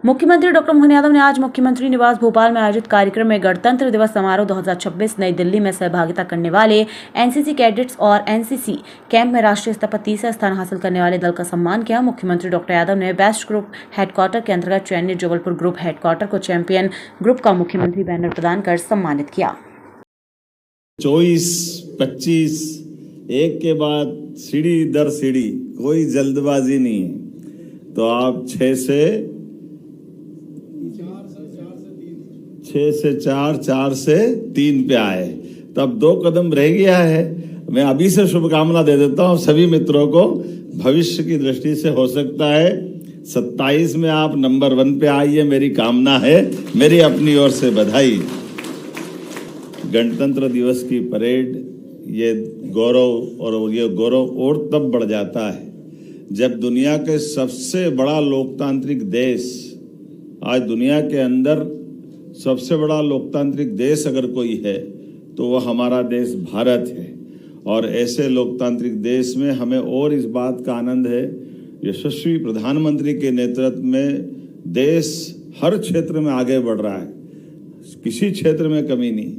मुख्यमंत्री डॉक्टर मोहन यादव ने आज मुख्यमंत्री निवास भोपाल में आयोजित कार्यक्रम में गणतंत्र दिवस समारोह 2026 नई दिल्ली में सहभागिता करने वाले एनसीसी कैडेट्स और एनसीसी कैंप में राष्ट्रीय स्तर पर तीसरा स्थान हासिल करने वाले दल का सम्मान किया। मुख्यमंत्री डॉक्टर यादव ने बेस्ट ग्रुप हेडक्वार्टर के अंतर्गत चयनित जबलपुर ग्रुप हेडक्वार्टर को चैंपियन ग्रुप का मुख्यमंत्री बैनर प्रदान कर सम्मानित किया। 24, 25 एक के बाद सीढ़ी दर सीढ़ी, कोई जल्दबाजी नहीं है। तो आप 6 से 4, 4 से 3 पे आए, तब 2 कदम रह गया है। मैं अभी से शुभकामना दे देता हूं सभी मित्रों को। भविष्य की दृष्टि से हो सकता है 27 में आप नंबर 1 पे आइए, मेरी कामना है, मेरी अपनी ओर से बधाई। गणतंत्र दिवस की परेड, ये गौरव और तब बढ़ जाता है जब दुनिया के सबसे बड़ा लोकतांत्रिक देश, आज दुनिया के अंदर सबसे बड़ा लोकतांत्रिक देश अगर कोई है तो वह हमारा देश भारत है। और ऐसे लोकतांत्रिक देश में हमें और इस बात का आनंद है, यशस्वी प्रधानमंत्री के नेतृत्व में देश हर क्षेत्र में आगे बढ़ रहा है, किसी क्षेत्र में कमी नहीं।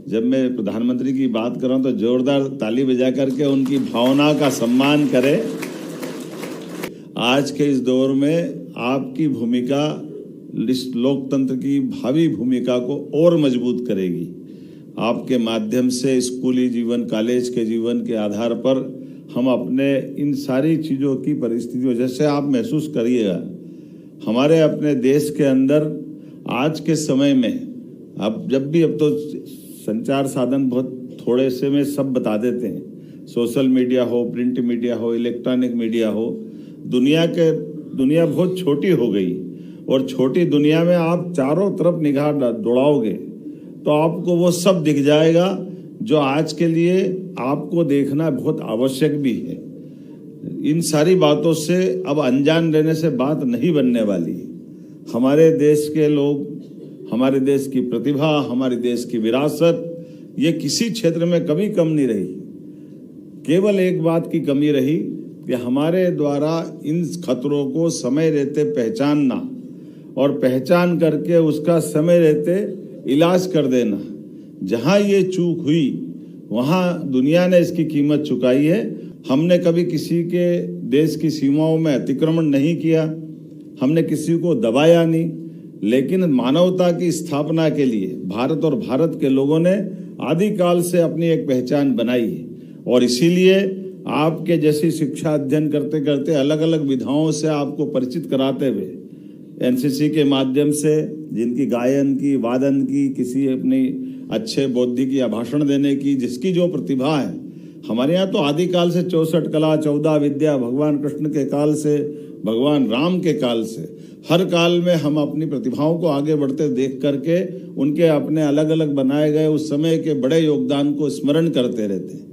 जब मैं प्रधानमंत्री की बात कर रहा हूं तो जोरदार ताली बजा करके उनकी भावना का सम्मान करें। आज के इस दौर में आपकी भूमिका लोकतंत्र की भावी भूमिका को और मजबूत करेगी। आपके माध्यम से स्कूली जीवन, कॉलेज के जीवन के आधार पर हम अपने इन सारी चीज़ों की परिस्थितियों, जैसे आप महसूस करिएगा हमारे अपने देश के अंदर आज के समय में, अब तो संचार साधन बहुत थोड़े से में सब बता देते हैं, सोशल मीडिया हो, प्रिंट मीडिया हो, इलेक्ट्रॉनिक मीडिया हो, दुनिया बहुत छोटी हो गई। और छोटी दुनिया में आप चारों तरफ निगाह दौड़ाओगे तो आपको वो सब दिख जाएगा जो आज के लिए आपको देखना बहुत आवश्यक भी है। इन सारी बातों से अब अनजान रहने से बात नहीं बनने वाली। हमारे देश के लोग, हमारे देश की प्रतिभा, हमारे देश की विरासत, ये किसी क्षेत्र में कभी कम नहीं रही। केवल एक बात की कमी रही कि हमारे द्वारा इन खतरों को समय रहते पहचानना और पहचान करके उसका समय रहते इलाज कर देना। जहां ये चूक हुई वहां दुनिया ने इसकी कीमत चुकाई है। हमने कभी किसी के देश की सीमाओं में अतिक्रमण नहीं किया, हमने किसी को दबाया नहीं, लेकिन मानवता की स्थापना के लिए भारत और भारत के लोगों ने आदिकाल से अपनी एक पहचान बनाई है। और इसीलिए आपके जैसी शिक्षा अध्ययन करते करते अलग अलग विधाओं से आपको परिचित कराते हुए एनसीसी के माध्यम से, जिनकी गायन की, वादन की, किसी अपनी अच्छे बौद्धिक या भाषण देने की, जिसकी जो प्रतिभा है, हमारे यहाँ तो आदिकाल से 64 कला 14 विद्या, भगवान कृष्ण के काल से, भगवान राम के काल से, हर काल में हम अपनी प्रतिभाओं को आगे बढ़ते देख करके उनके अपने अलग अलग बनाए गए उस समय के बड़े योगदान को स्मरण करते रहते हैं।